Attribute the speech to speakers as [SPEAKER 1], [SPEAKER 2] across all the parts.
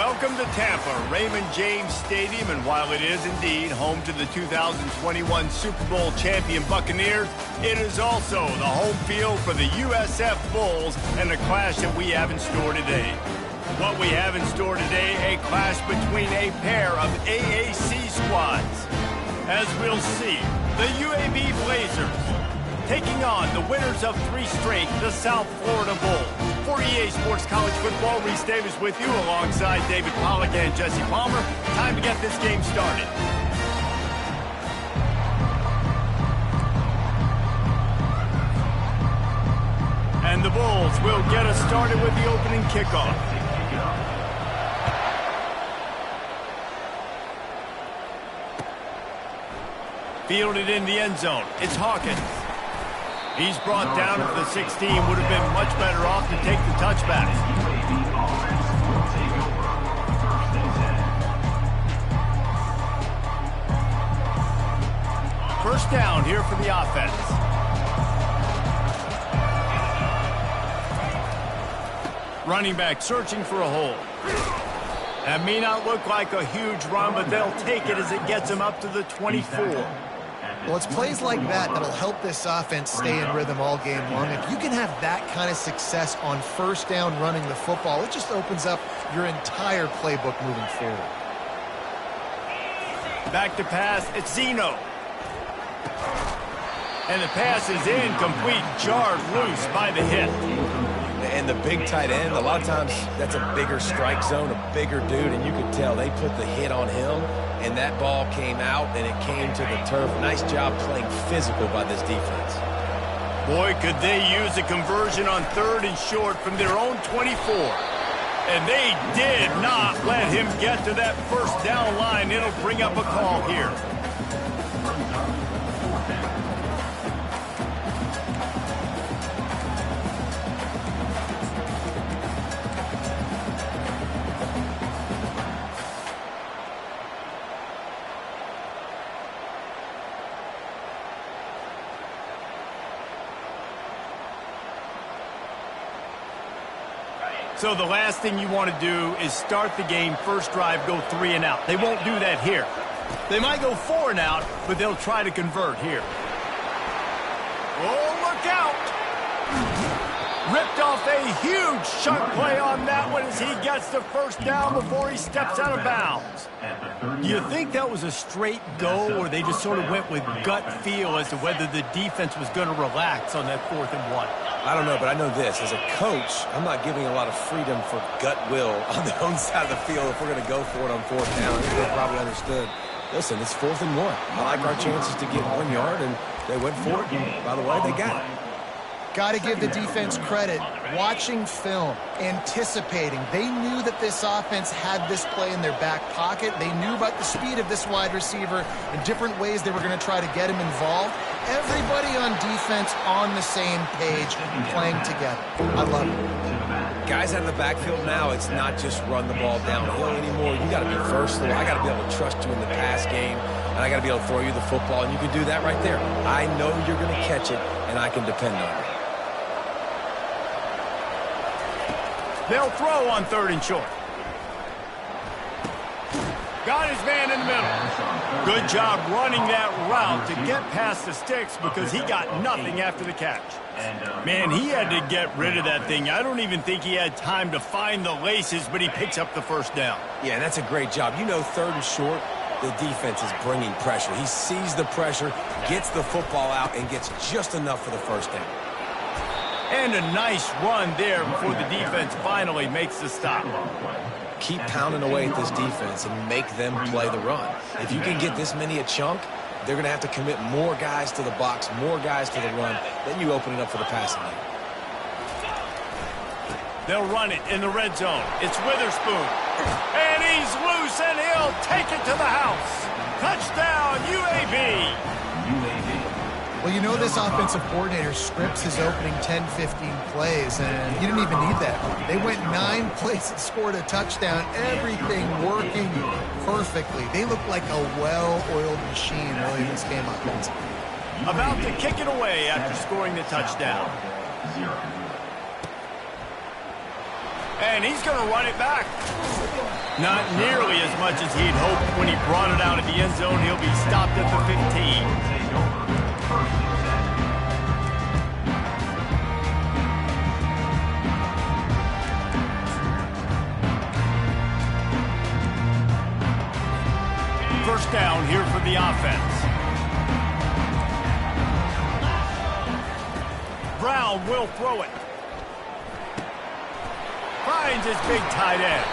[SPEAKER 1] Welcome to Tampa, Raymond James Stadium, and while it is indeed home to the 2021 Super Bowl champion Buccaneers, it is also the home field for the USF Bulls and the clash that we have in store today. What we have in store today, a clash between a pair of AAC squads. As we'll see, the UAB Blazers taking on the winners of 3 straight, the South Florida Bulls. For EA Sports College Football, Reese Davis with you alongside David Pollack and Jesse Palmer. Time to get this game started. And the Bulls will get us started with the opening kickoff. Fielded in the end zone. It's Hawkins. He's brought down at the 16. Would have been much better off to take the touchback. First down here for the offense. Running back searching for a hole. That may not look like a huge run, but they'll take it as it gets them up to the 24.
[SPEAKER 2] Well, it's plays like that that'll help this offense stay in rhythm all game long. If you can have that kind of success on first down running the football, it just opens up your entire playbook moving forward.
[SPEAKER 1] Back to pass, it's Zeno. And the pass is incomplete, jarred loose by the hit.
[SPEAKER 3] And the big tight end, a lot of times that's a bigger strike zone, a bigger dude, and you could tell they put the hit on him, and that ball came out, and it came to the turf. Nice job playing physical by this defense.
[SPEAKER 1] Boy, could they use a conversion on 3rd and short from their own 24. And they did not let him get to that first down line. It'll bring up a call here. So the last thing you want to do is start the game, first drive, go 3 and out. They won't do that here. They might go 4 and out, but they'll try to convert here. Oh, look out! Ripped off a huge sharp play on that one as he gets the first down before he steps out of bounds. Do you think that was a straight go, or they just sort of went with gut feel as to whether the defense was going to relax on that 4th and 1?
[SPEAKER 3] I don't know, but I know this. As a coach, I'm not giving a lot of freedom for gut will on the own side of the field if we're going to go for it on 4th down. I think they probably understood. Listen, it's 4th and 1. I like our chances to get 1 yard, and they went for it. And by the way, they got it.
[SPEAKER 2] Got to give the defense credit. Watching film, anticipating. They knew that this offense had this play in their back pocket. They knew about the speed of this wide receiver and different ways they were going to try to get him involved. Everybody on defense on the same page, playing together. I love it.
[SPEAKER 3] Guys out of the backfield now, it's not just run the ball downhill anymore. You got to be versatile. I got to be able to trust you in the pass game, and I got to be able to throw you the football, and you can do that right there. I know you're going to catch it, and I can depend on it.
[SPEAKER 1] They'll throw on 3rd and short. Got his man in the middle. Good job running that route to get past the sticks because he got nothing after the catch. Man, he had to get rid of that thing. I don't even think he had time to find the laces, but he picks up the first down.
[SPEAKER 3] Yeah, that's a great job. You know, 3rd and short, the defense is bringing pressure. He sees the pressure, gets the football out, and gets just enough for the first down.
[SPEAKER 1] And a nice run there before the defense finally makes the stop.
[SPEAKER 3] Keep pounding away at this defense and make them play the run. If you can get this many a chunk, they're going to have to commit more guys to the box, more guys to the run. Then you open it up for the passing game.
[SPEAKER 1] They'll run it in the red zone. It's Witherspoon. And he's loose, and he'll take it to the house. Touchdown, UAB.
[SPEAKER 2] Well, you know this offensive coordinator scripts his opening 10, 15 plays, and he didn't even need that. They went 9 plays and scored a touchdown, everything working perfectly. They look like a well-oiled machine early in this game offensively.
[SPEAKER 1] About to kick it away after scoring the touchdown. And he's going to run it back. Not nearly as much as he'd hoped when he brought it out of the end zone. He'll be stopped at the 15. First down here for the offense. Brown will throw it. Finds his big tight end.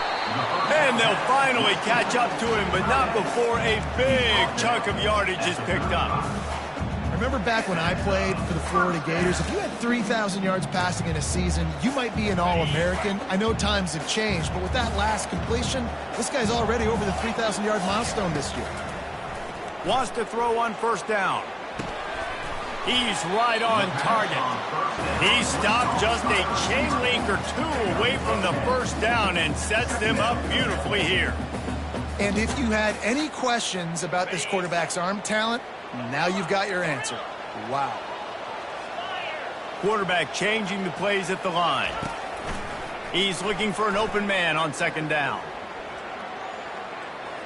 [SPEAKER 1] And they'll finally catch up to him, but not before a big chunk of yardage is picked up.
[SPEAKER 2] Remember back when I played for the Florida Gators, if you had 3,000 yards passing in a season, you might be an All-American. I know times have changed, but with that last completion, this guy's already over the 3,000-yard milestone this year.
[SPEAKER 1] Wants to throw on first down. He's right on target. He stopped just a chain link or two away from the first down and sets them up beautifully here.
[SPEAKER 2] And if you had any questions about this quarterback's arm talent, now you've got your answer. Wow.
[SPEAKER 1] Quarterback changing the plays at the line. He's looking for an open man on second down.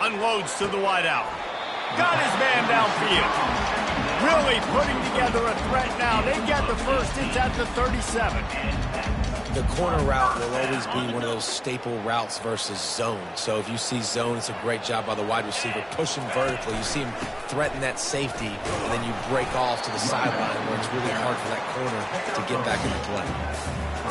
[SPEAKER 1] Unloads to the wideout. Got his man downfield. Really putting together a threat now. They get the first. It's at the 37.
[SPEAKER 3] The corner route will always be one of those staple routes versus zone. So if you see zone, it's a great job by the wide receiver pushing vertically. You see him threaten that safety, and then you break off to the sideline where it's really hard for that corner to get back into play.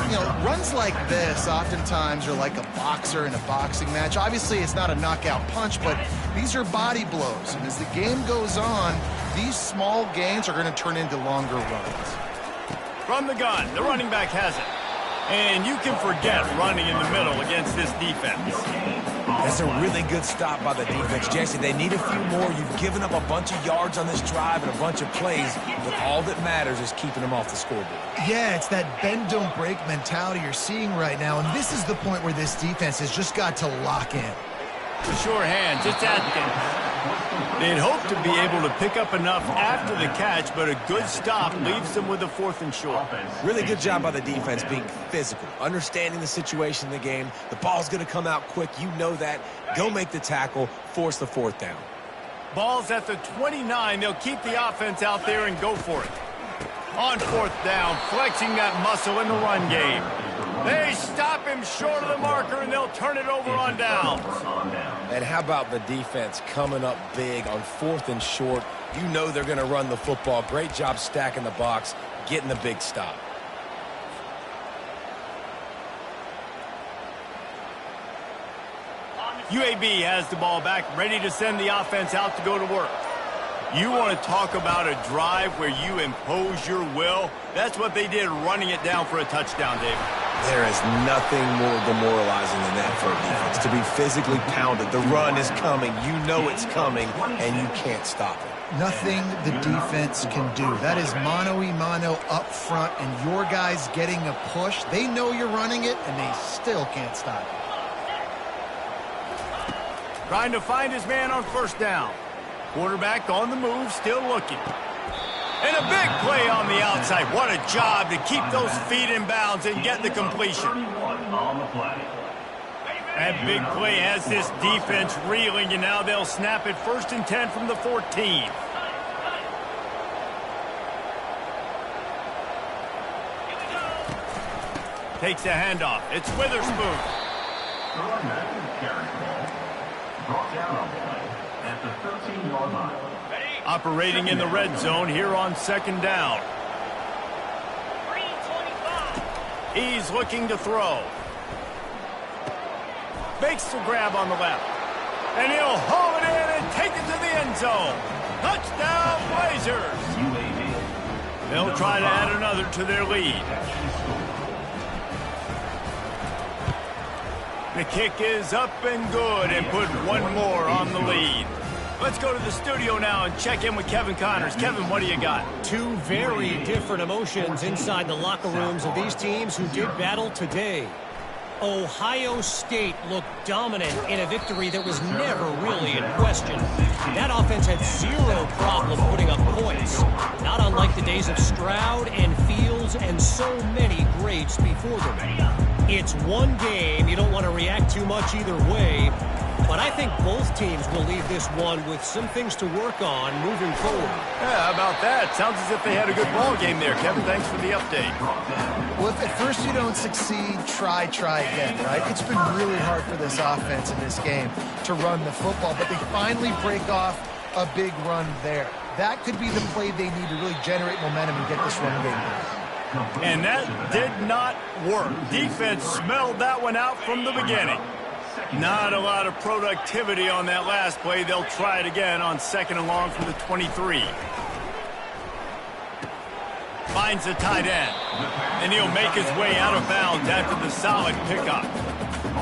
[SPEAKER 2] You know, runs like this oftentimes are like a boxer in a boxing match. Obviously, it's not a knockout punch, but these are body blows. And as the game goes on, these small gains are going to turn into longer runs.
[SPEAKER 1] From the gun, the running back has it. And you can forget running in the middle against this defense.
[SPEAKER 3] That's a really good stop by the defense, Jesse. They need a few more. You've given up a bunch of yards on this drive and a bunch of plays, but all that matters is keeping them off the scoreboard.
[SPEAKER 2] Yeah, it's that bend, don't break mentality you're seeing right now, and this is the point where this defense has just got to lock in.
[SPEAKER 1] The sure hands, it's Atkins. They'd hope to be able to pick up enough after the catch, but a good stop leaves them with a 4th and short.
[SPEAKER 3] Really good job by the defense being physical, understanding the situation in the game. The ball's going to come out quick. You know that. Go make the tackle, force the 4th down.
[SPEAKER 1] Ball's at the 29. They'll keep the offense out there and go for it. On 4th down, flexing that muscle in the run game. They stop him short of the marker, and they'll turn it over on downs.
[SPEAKER 3] And how about the defense coming up big on 4th and short? You know they're going to run the football. Great job stacking the box, getting the big stop.
[SPEAKER 1] UAB has the ball back, ready to send the offense out to go to work. You want to talk about a drive where you impose your will? That's what they did, running it down for a touchdown, David.
[SPEAKER 3] There is nothing more demoralizing than that for a defense, to be physically pounded. The run is coming. You know it's coming, and you can't stop it.
[SPEAKER 2] Nothing the defense can do. That is mano-a-mano up front, and your guys getting a push. They know you're running it, and they still can't stop it.
[SPEAKER 1] Trying to find his man on first down. Quarterback on the move, still looking. And a big play on the outside. What a job to keep those feet in bounds and get the completion. That big play has this defense reeling, and now they'll snap it 1st and 10 from the 14. Takes a handoff. It's Witherspoon. Operating in the red zone here on 2nd down. He's looking to throw. Makes the grab on the left. And he'll haul it in and take it to the end zone. Touchdown, Blazers. They'll try to add another to their lead. The kick is up and good, and put one more on the lead. Let's go to the studio now and check in with Kevin Connors. Kevin, what do you got?
[SPEAKER 4] Two very different emotions inside the locker rooms of these teams who did battle today. Ohio State looked dominant in a victory that was never really in question. That offense had zero problem putting up points, not unlike the days of Stroud and Fields and so many greats before them. It's one game. You don't want to react too much either way, but I think both teams will leave this one with some things to work on moving forward.
[SPEAKER 1] Yeah, how about that? Sounds as if they had a good ball game there, Kevin. Thanks for the update.
[SPEAKER 2] Well, if at first you don't succeed, try again, right? It's been really hard for this offense in this game to run the football, but they finally break off a big run there. That could be the play they need to really generate momentum and get this run game going.
[SPEAKER 1] And that did not work. Defense smelled that one out from the beginning. Not a lot of productivity on that last play. They'll try it again on 2nd and long from the 23. Finds the tight end. And he'll make his way out of bounds after the solid pickup.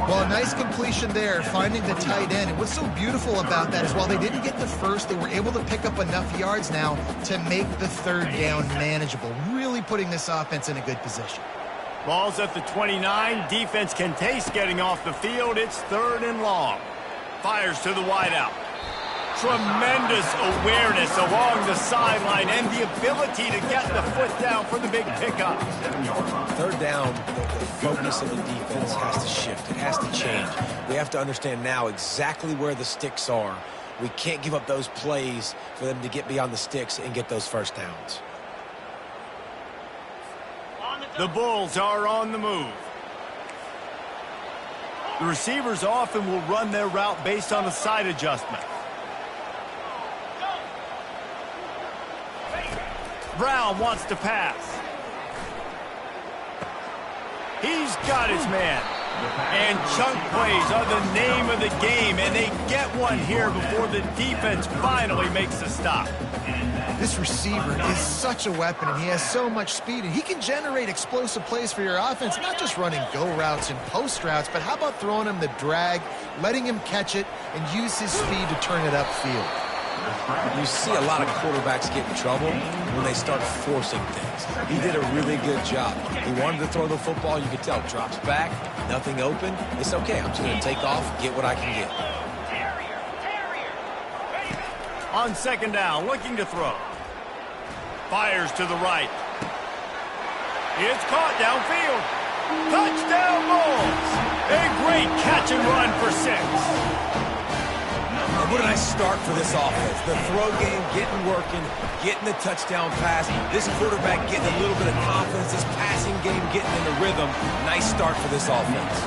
[SPEAKER 2] Well, a nice completion there, finding the tight end. And what's so beautiful about that is while they didn't get the first, they were able to pick up enough yards now to make the 3rd down manageable, really putting this offense in a good position.
[SPEAKER 1] Ball's at the 29. Defense can taste getting off the field. It's 3rd and long. Fires to the wideout. Tremendous awareness along the sideline and the ability to get the foot down for the big pickup.
[SPEAKER 3] 3rd down, the focus of the defense has to shift. It has to change. We have to understand now exactly where the sticks are. We can't give up those plays for them to get beyond the sticks and get those 1st downs.
[SPEAKER 1] The Bulls are on the move. The receivers often will run their route based on a side adjustment. Brown wants to pass. He's got his man. And chunk plays are the name of the game, and they get one here before the defense finally makes a stop.
[SPEAKER 2] This receiver is such a weapon, and he has so much speed, and he can generate explosive plays for your offense, not just running go routes and post routes, but how about throwing him the drag, letting him catch it, and use his speed to turn it upfield.
[SPEAKER 3] You see a lot of quarterbacks get in trouble when they start forcing things. He did a really good job. He wanted to throw the football. You could tell. Drops back, nothing open. It's okay. I'm just going to take off, get what I can get.
[SPEAKER 1] On 2nd down, looking to throw. Fires to the right. It's caught downfield. Touchdown Bulls. A great catch and run for 6.
[SPEAKER 3] What a nice start for this offense. The throw game getting working, getting the touchdown pass. This quarterback getting a little bit of confidence. This passing game getting in the rhythm. Nice start for this offense.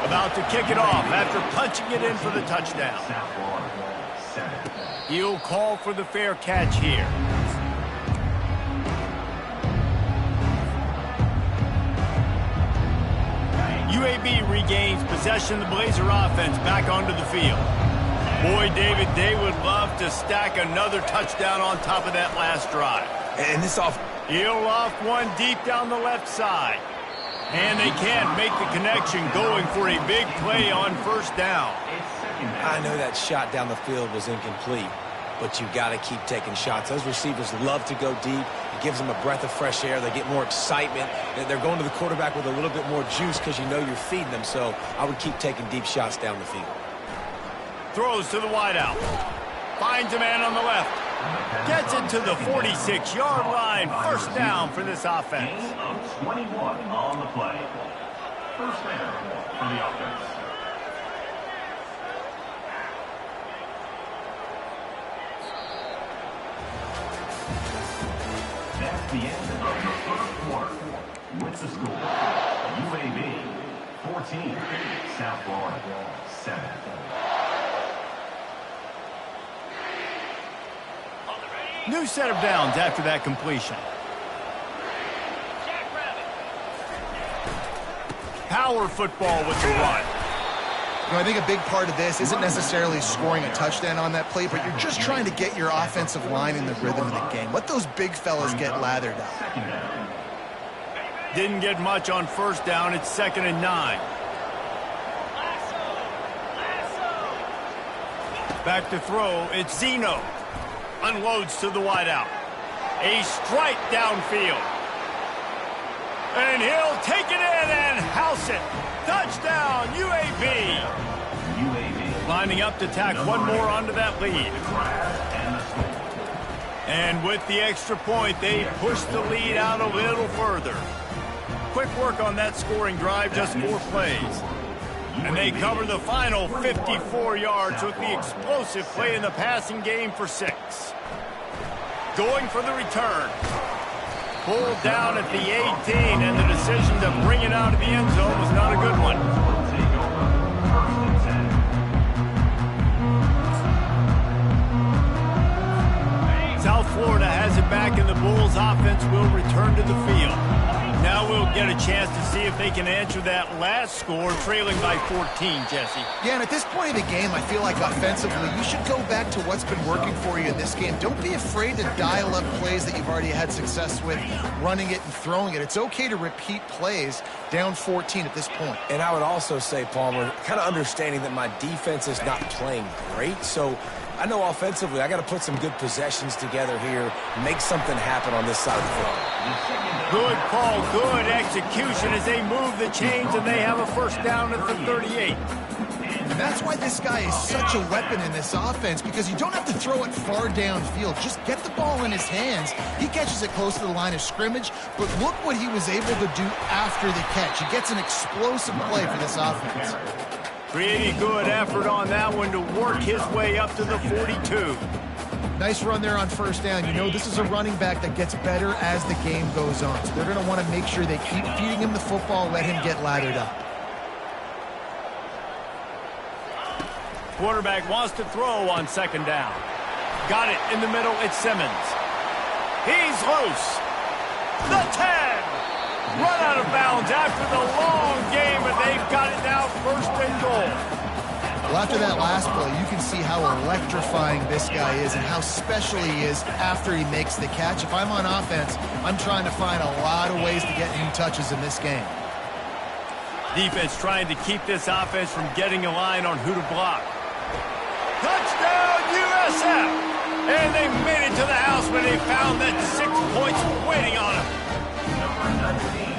[SPEAKER 1] About to kick it off after punching it in for the touchdown. He'll call for the fair catch here. UAB regains possession of the Blazer offense back onto the field. Boy, David, they would love to stack another touchdown on top of that last drive.
[SPEAKER 3] And this
[SPEAKER 1] he'll loft one deep down the left side. And they can't make the connection, going for a big play on 1st down.
[SPEAKER 3] I know that shot down the field was incomplete, but you got to keep taking shots. Those receivers love to go deep. It gives them a breath of fresh air. They get more excitement. They're going to the quarterback with a little bit more juice because you know you're feeding them. So I would keep taking deep shots down the field.
[SPEAKER 1] Throws to the wideout. Finds a man on the left. Gets it to the 46-yard line. 1st down for this offense.
[SPEAKER 5] 21 on the play. 1st down for the offense. That's the end of the 1st quarter. With the score, UAB 14, South Florida 7.
[SPEAKER 1] New set of downs after that completion. Power football with the run.
[SPEAKER 2] You know, I think a big part of this isn't necessarily scoring a touchdown on that play, but you're just trying to get your offensive line in the rhythm of the game. Let those big fellas get lathered up.
[SPEAKER 1] Didn't get much on 1st down. It's 2nd and 9. Back to throw. It's Zeno. Unloads to the wideout. A strike downfield. And he'll take it in and house it. Touchdown, UAB. Lining up to tack one more onto that lead. And with the extra point, they push the lead out a little further. Quick work on that scoring drive, just 4 plays. And they cover the final 54 yards with the explosive play in the passing game for 6. Going for the return. Pulled down at the 18, and the decision to bring it out of the end zone was not a good one. South Florida has it back, and the Bulls offense will return to the field. Now we'll get a chance to see if they can answer that last score, trailing by 14, Jesse.
[SPEAKER 2] Yeah, and at this point of the game, I feel like offensively, you should go back to what's been working for you in this game. Don't be afraid to dial up plays that you've already had success with, running it and throwing it. It's okay to repeat plays down 14 at this point.
[SPEAKER 3] And I would also say, Palmer, kind of understanding that my defense is not playing great, so I know offensively I got to put some good possessions together here, make something happen on this side of the football.
[SPEAKER 1] Good call, good execution as they move the chains, and they have a first down at the 38.
[SPEAKER 2] And that's why this guy is such a weapon in this offense, because you don't have to throw it far downfield. Just get the ball in his hands. He catches it close to the line of scrimmage, but look what he was able to do after the catch. He gets an explosive play for this offense.
[SPEAKER 1] Pretty good effort on that one to work his way up to the 42.
[SPEAKER 2] Nice run there on first down. You know, this is a running back that gets better as the game goes on. So they're going to want to make sure they keep feeding him the football, let him get lathered up.
[SPEAKER 1] Quarterback wants to throw on second down. Got it in the middle. It's Simmons. He's loose. The 10. Run out of bounds after the long game, but they've got it now first and goal.
[SPEAKER 2] Well, after that last play, you can see how electrifying this guy is and how special he is after he makes the catch. If I'm on offense, I'm trying to find a lot of ways to get new touches in this game.
[SPEAKER 1] Defense trying to keep this offense from getting a line on who to block. Touchdown, USF! And they made it to the house when they found that 6 points waiting on them.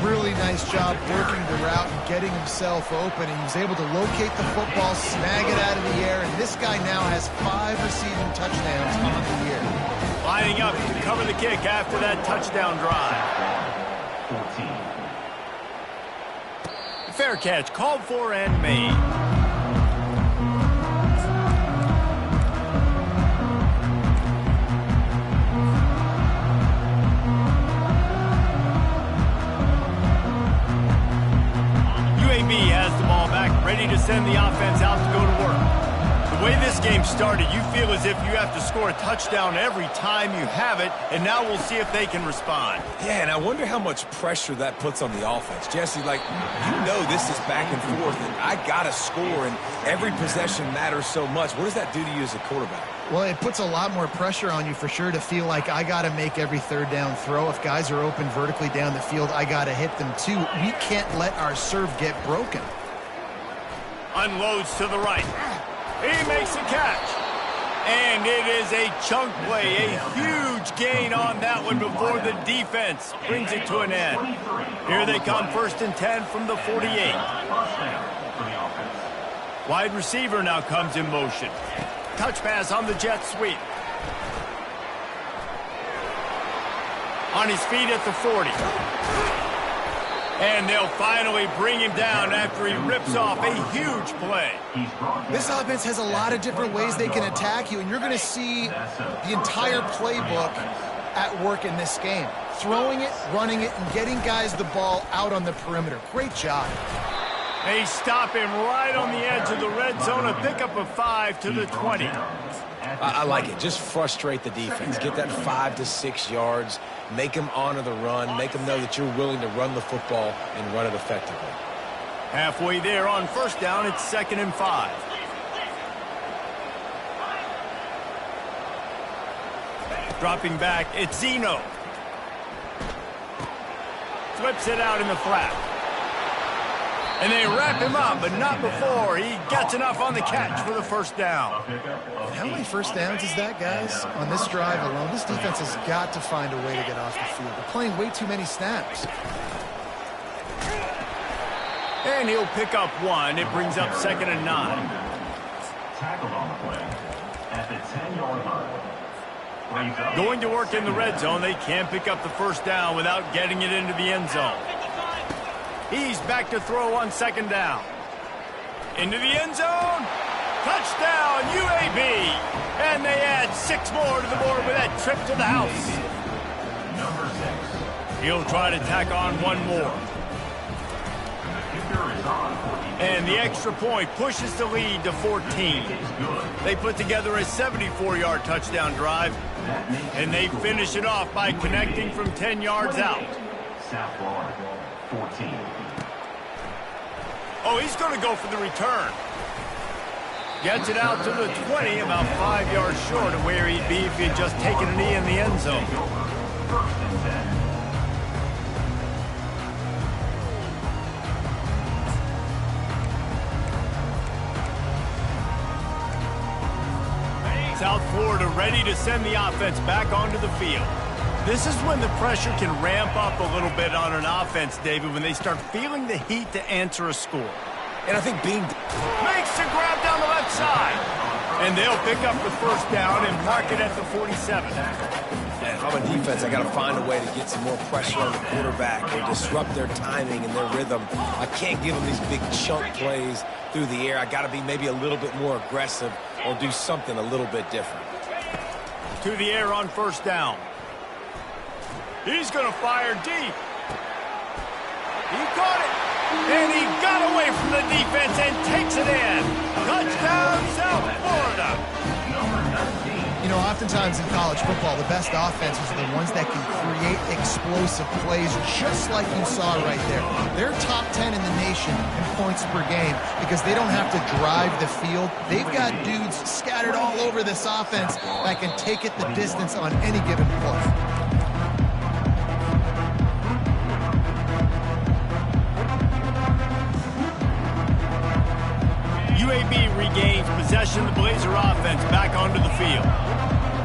[SPEAKER 2] Really nice job working the route and getting himself open. And he was able to locate the football, snag it out of the air, and this guy now has 5 receiving touchdowns on the year.
[SPEAKER 1] Lining up to cover the kick after that touchdown drive. 14. Fair catch, called for and made. Has the ball back, ready to send the offense out to go to work. The way this game started, you feel as if you have to score a touchdown every time you have it, and now we'll see if they can respond.
[SPEAKER 3] Yeah, and I wonder how much pressure that puts on the offense. Jesse, like, you know this is back and forth, and I got to score, and every possession matters so much. What does that do to you as a quarterback?
[SPEAKER 2] Well, it puts a lot more pressure on you for sure to feel like I got to make every third down throw. If guys are open vertically down the field, I got to hit them too. We can't let our serve get broken.
[SPEAKER 1] Unloads to the right. He makes a catch. And it is a chunk play, a huge gain on that one before the defense brings it to an end. Here they come, first and 10 from the 48. Wide receiver now comes in motion. Touch pass on the jet sweep. On his feet at the 40. And they'll finally bring him down after he rips off a huge play.
[SPEAKER 2] This offense has a lot of different ways they can attack you, and you're going to see the entire playbook at work in this game. Throwing it, running it, and getting guys the ball out on the perimeter. Great job.
[SPEAKER 1] They stop him right on the edge of the red zone, a pickup of 5 to the 20.
[SPEAKER 3] I like it. Just frustrate the defense. Get that 5 to 6 yards. Make them honor the run. Make them know that you're willing to run the football and run it effectively.
[SPEAKER 1] Halfway there on first down, it's 2nd and 5. Dropping back, it's Zeno. Flips it out in the flat. And they wrap him up, but not before he gets enough on the catch for the first down.
[SPEAKER 2] How many first downs is that, guys? On this drive alone, this defense has got to find a way to get off the field. They're playing way too many snaps.
[SPEAKER 1] And he'll pick up one. It brings up 2nd and 9.
[SPEAKER 5] Tackled on the play at the 10-yard line.
[SPEAKER 1] Going to work in the red zone. They can't pick up the first down without getting it into the end zone. He's back to throw on 2nd down. Into the end zone. Touchdown, UAB. And they add 6 more to the board with that trip to the house.
[SPEAKER 5] Number 6.
[SPEAKER 1] He'll try to tack on one more. And the extra point pushes the lead to 14. They put together a 74-yard touchdown drive, and they finish it off by connecting from 10 yards out.
[SPEAKER 5] South Florida, 14.
[SPEAKER 1] Oh, he's going to go for the return. Gets it out to the 20, about 5 yards short of where he'd be if he had just taken a knee in the end zone.
[SPEAKER 5] First and 10.
[SPEAKER 1] South Florida ready to send the offense back onto the field. This is when the pressure can ramp up a little bit on an offense, David, when they start feeling the heat to answer a score.
[SPEAKER 3] And I think being...
[SPEAKER 1] Makes the grab down the left side. And they'll pick up the first down and mark it at the 47.
[SPEAKER 3] And if I'm a defense, I got to find a way to get some more pressure on the quarterback or disrupt their timing and their rhythm. I can't give them these big chunk plays through the air. I got to be maybe a little bit more aggressive or do something a little bit different.
[SPEAKER 1] To the air on first down. He's going to fire deep. He caught it. And he got away from the defense and takes it in. Touchdown, South Florida.
[SPEAKER 2] You know, oftentimes in college football, the best offenses are the ones that can create explosive plays, just like you saw right there. They're top 10 in the nation in points per game because they don't have to drive the field. They've got dudes scattered all over this offense that can take it the distance on any given play.
[SPEAKER 1] UAB regains possession of the Blazer offense back onto the field.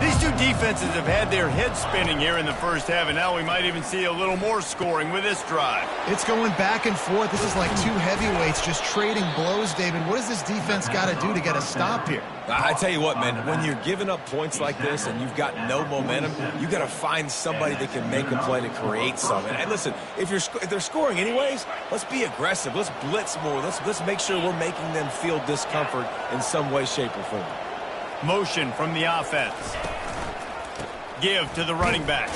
[SPEAKER 1] These two defenses have had their heads spinning here in the first half, and now we might even see a little more scoring with this drive.
[SPEAKER 2] It's going back and forth. This is like two heavyweights just trading blows, David. What does this defense got to do to get a stop here?
[SPEAKER 3] I tell you what, man, when you're giving up points like this and you've got no momentum, you got to find somebody that can make a play to create something. And listen, if they're scoring anyways, let's be aggressive. Let's blitz more. Let's make sure we're making them feel discomfort in some way, shape, or form.
[SPEAKER 1] Motion from the offense. Give to the running back.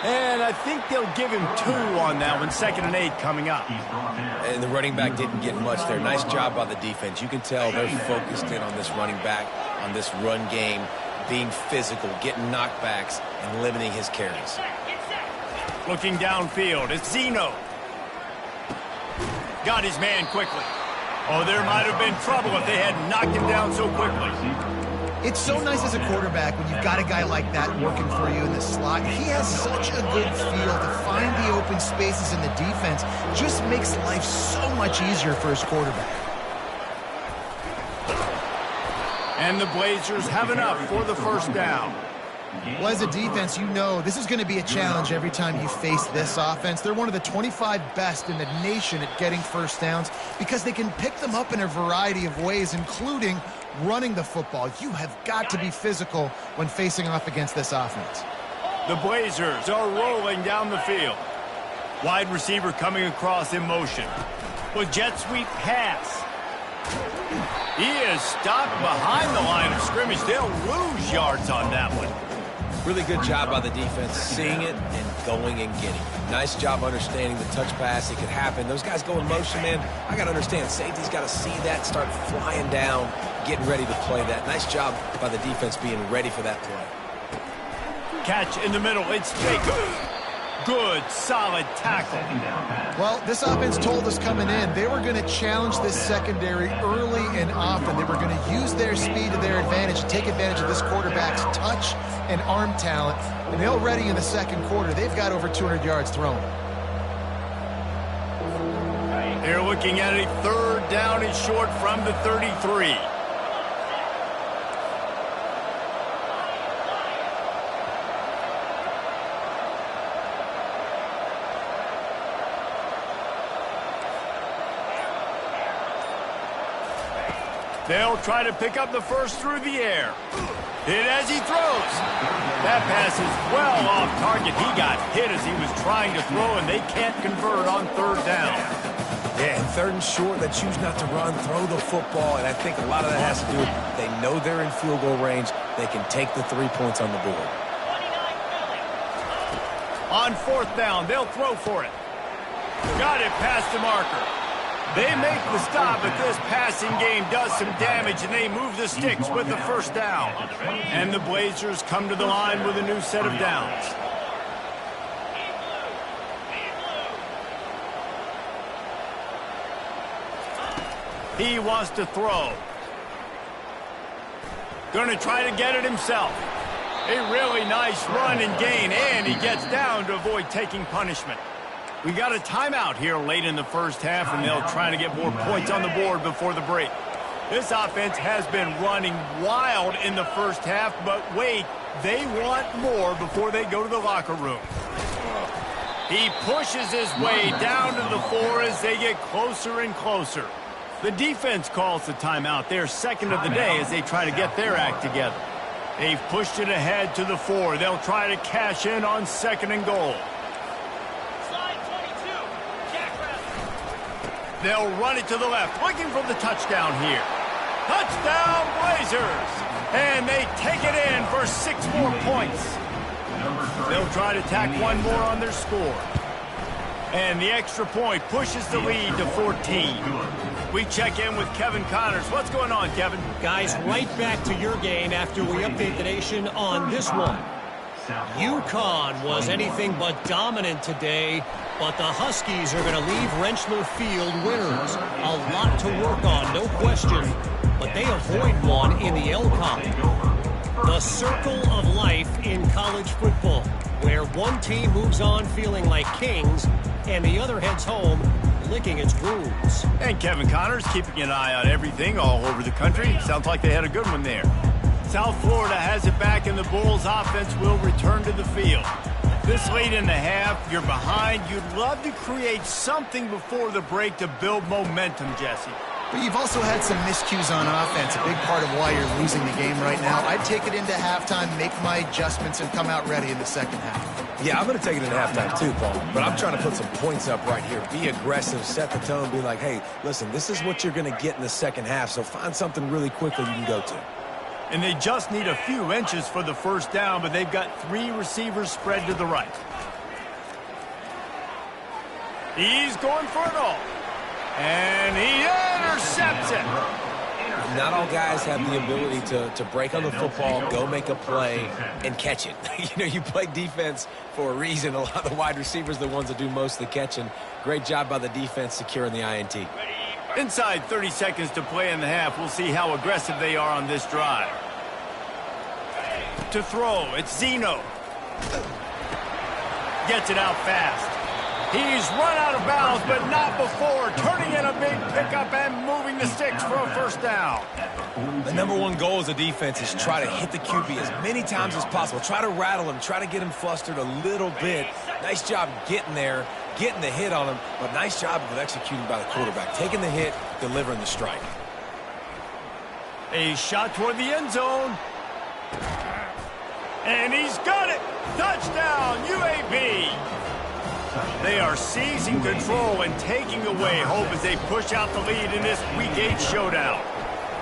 [SPEAKER 1] And I think they'll give him 2 on that one. 2nd and 8 coming up.
[SPEAKER 3] And the running back didn't get much there. Nice job by the defense. You can tell they're focused in on this running back, on this run game, being physical, getting knockbacks, and limiting his carries.
[SPEAKER 1] Looking downfield, it's Zeno. Got his man quickly. Oh, there might have been trouble if they had knocked him down so quickly.
[SPEAKER 2] It's so nice as a quarterback when you've got a guy like that working for you in the slot. He has such a good feel to find the open spaces in the defense. Just makes life so much easier for his quarterback.
[SPEAKER 1] And the Blazers have enough for the first down.
[SPEAKER 2] Well, as a defense, you know this is going to be a challenge every time you face this offense. They're one of the 25 best in the nation at getting first downs because they can pick them up in a variety of ways, including running the football. You have got to be physical when facing off against this offense.
[SPEAKER 1] The Blazers are rolling down the field. Wide receiver coming across in motion. With jet sweep pass. He is stopped behind the line of scrimmage. They'll lose yards on that one.
[SPEAKER 3] Really good job by the defense, seeing it and going and getting it. Nice job understanding the touch pass. It could happen. Those guys go in motion, man. I got to understand, safety's got to see that, start flying down, getting ready to play that. Nice job by the defense being ready for that play.
[SPEAKER 1] Catch in the middle. It's Jacob. Good, solid tackle.
[SPEAKER 2] Well, this offense told us coming in they were going to challenge this secondary early and often. They were going to use their speed to their advantage and take advantage of this quarterback's touch and arm talent. And already in the second quarter, they've got over 200 yards thrown.
[SPEAKER 1] They're looking at a 3rd down and short from the 33. They'll try to pick up the first through the air. Hit as he throws. That pass is well off target. He got hit as he was trying to throw, and they can't convert on third down.
[SPEAKER 3] Yeah, and third and short, they choose not to run, throw the football, and I think a lot of that has to do with they know they're in field goal range. They can take the 3 points on the board.
[SPEAKER 1] On fourth down, they'll throw for it. Got it past the marker. They make the stop, but this passing game does some damage, and they move the sticks with the first down. And the Blazers come to the line with a new set of downs. He wants to throw. Going to try to get it himself. A really nice run and gain, and he gets down to avoid taking punishment. We got a timeout here late in the first half, and they'll try to get more points on the board before the break. This offense has been running wild in the first half, but wait, they want more before they go to the locker room. He pushes his way down to the 4 as they get closer and closer. The defense calls the timeout. They're second of the day as they try to get their act together. They've pushed it ahead to the 4. They'll try to cash in on second and goal. They'll run it to the left, looking for the touchdown here. Touchdown, Blazers! And they take it in for 6 more points. They'll try to tack one more on their score. And the extra point pushes the lead to 14. We check in with Kevin Connors. What's going on, Kevin?
[SPEAKER 4] Guys, right back to your game after we update the nation on this one. UConn was anything but dominant today, but the Huskies are going to leave Rentschler Field winners. A lot to work on, no question, but they avoid one in the LCON. The circle of life in college football, where one team moves on feeling like kings and the other heads home licking its wounds.
[SPEAKER 1] And Kevin Connors keeping an eye on everything all over the country. Sounds like they had a good one there. South Florida has it back, and the Bulls offense will return to the field. This late in the half, you're behind. You'd love to create something before the break to build momentum, Jesse.
[SPEAKER 2] But you've also had some miscues on offense, a big part of why you're losing the game right now. I'd take it into halftime, make my adjustments, and come out ready in the second half.
[SPEAKER 3] Yeah, I'm going to take it into halftime too, Paul. But I'm trying to put some points up right here. Be aggressive, set the tone, be like, hey, listen, this is what you're going to get in the second half, so find something really quickly you can go to.
[SPEAKER 1] And they just need a few inches for the first down, but they've got 3 receivers spread to the right. He's going for it all. And he intercepts it.
[SPEAKER 3] Not all guys have the ability to break on the football, go make a play, and catch it. You play defense for a reason. A lot of the wide receivers are the ones that do most of the catching. Great job by the defense securing the INT.
[SPEAKER 1] Inside 30 seconds to play in the half. We'll see how aggressive they are on this drive. To throw, it's Zeno. Gets it out fast. He's run out of bounds, but not before. Turning in a big pickup and moving the sticks for a first down.
[SPEAKER 3] The #1 goal as a defense is try to hit the QB as many times as possible. Try to rattle him. Try to get him flustered a little bit. Nice job getting there, getting the hit on him, but nice job of executing by the quarterback. Taking the hit, delivering the strike.
[SPEAKER 1] A shot toward the end zone. And he's got it. Touchdown, UAB. They are seizing control and taking away hope as they push out the lead in this Week 8 showdown.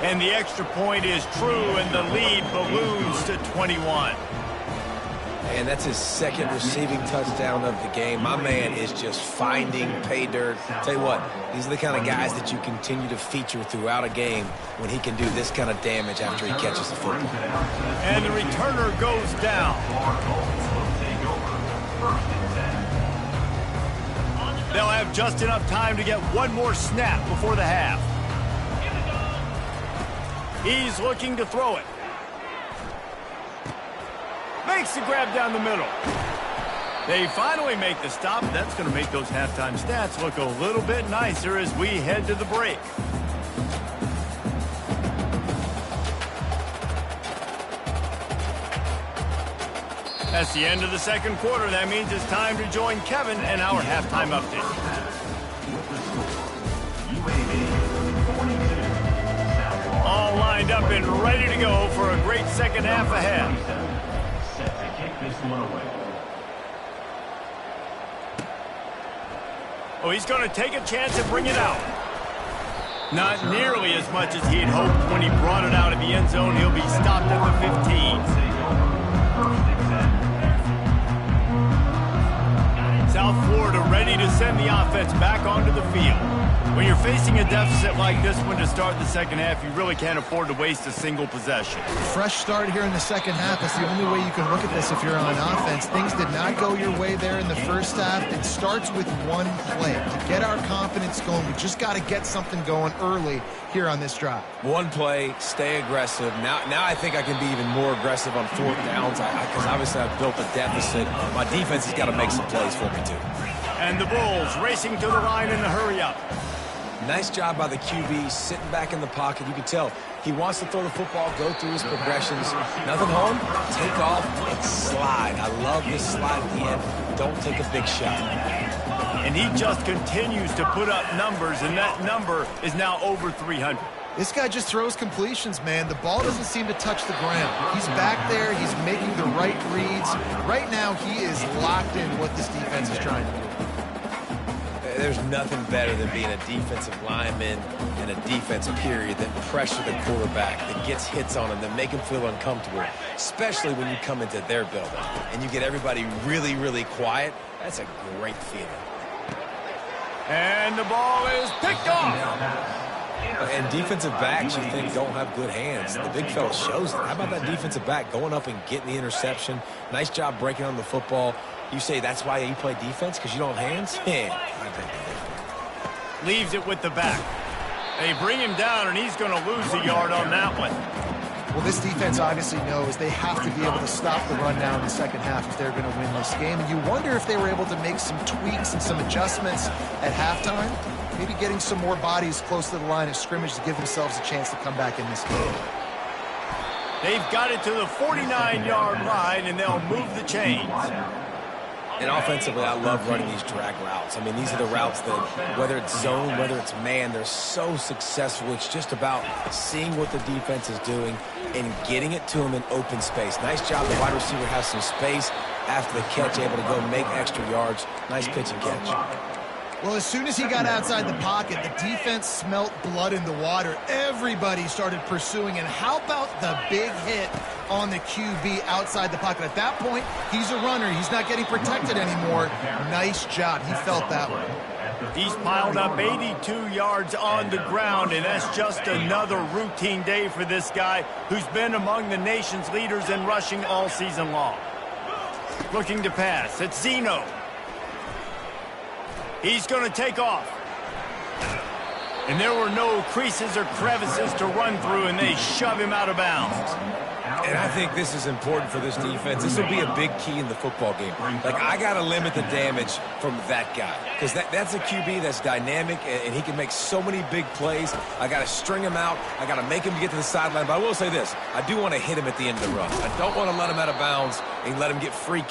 [SPEAKER 1] And the extra point is true, and the lead balloons to 21.
[SPEAKER 3] And that's his second receiving touchdown of the game. My man is just finding pay dirt. Tell you what, these are the kind of guys that you continue to feature throughout a game when he can do this kind of damage after he catches the football.
[SPEAKER 1] And the returner goes down. They'll have just enough time to get one more snap before the half. He's looking to throw it. Makes the grab down the middle. They finally make the stop. That's going to make those halftime stats look a little bit nicer as we head to the break. That's the end of the second quarter. That means it's time to join Kevin and our halftime update. all lined up and ready to go for a great second half ahead.
[SPEAKER 5] Set to kick this one away.
[SPEAKER 1] Oh, he's going to take a chance and bring it out. Not nearly as much as he had hoped when he brought it out of the end zone. He'll be stopped at the 15. South Florida ready to send the offense back onto the field. When you're facing a deficit like this one to start the second half, you really can't afford to waste a single possession.
[SPEAKER 2] Fresh start here in the second half. That's the only way you can look at this if you're on offense. Things did not go your way there in the first half. It starts with one play. To get our confidence going, we just got to get something going early here on this drive.
[SPEAKER 3] One play, stay aggressive. Now I think I can be even more aggressive on fourth downs because obviously I've built a deficit. My defense has got to make some plays for me too.
[SPEAKER 1] And the Bulls racing to the line in the hurry-up.
[SPEAKER 3] Nice job by the QB, sitting back in the pocket. You can tell he wants to throw the football, go through his progressions. Nothing home, take off, and slide. I love this slide at the end. Don't take a big shot.
[SPEAKER 1] And he just continues to put up numbers, and that number is now over 300.
[SPEAKER 2] This guy just throws completions, man. The ball doesn't seem to touch the ground. He's back there. He's making the right reads. Right now, he is locked in what this defense is trying to do.
[SPEAKER 3] There's nothing better than being a defensive lineman and a defensive period that pressure the quarterback, that gets hits on him, that make him feel uncomfortable, especially when you come into their building and you get everybody really, really quiet. That's a great feeling.
[SPEAKER 1] And the ball is picked off.
[SPEAKER 3] And defensive backs, you think, don't have good hands. The big fella shows it. How about that defensive back going up and getting the interception? Nice job breaking on the football. You say that's why you play defense, because you don't have hands? Yeah, I think that.
[SPEAKER 1] Leaves it with the back. They bring him down, and he's going to lose a yard on that one.
[SPEAKER 2] Well, this defense obviously knows they have to be able to stop the run now in the second half if they're going to win this game. And you wonder if they were able to make some tweaks and some adjustments at halftime. Maybe getting some more bodies close to the line of scrimmage to give themselves a chance to come back in this game.
[SPEAKER 1] They've got it to the 49-yard line, and they'll move the chains.
[SPEAKER 3] And offensively, I love running these drag routes. I mean, these are the routes that, whether it's zone, whether it's man, they're so successful. It's just about seeing what the defense is doing and getting it to them in open space. Nice job. The wide receiver has some space after the catch, able to go make extra yards. Nice pitch and catch.
[SPEAKER 2] Well, as soon as he got outside the pocket, the defense smelt blood in the water. Everybody started pursuing. And how about the big hit on the QB outside the pocket? At that point, he's a runner. He's not getting protected anymore. Nice job. He felt that one.
[SPEAKER 1] He's piled up 82 yards on the ground, and that's just another routine day for this guy who's been among the nation's leaders in rushing all season long. Looking to pass. It's Zeno. He's going to take off. And there were no creases or crevices to run through, and they shove him out of bounds.
[SPEAKER 3] And I think this is important for this defense. This will be a big key in the football game. Like, I got to limit the damage from that guy. Because that's a QB that's dynamic, and he can make so many big plays. I got to string him out. I got to make him get to the sideline. But I will say this. I do want to hit him at the end of the run. I don't want to let him out of bounds and let him get free.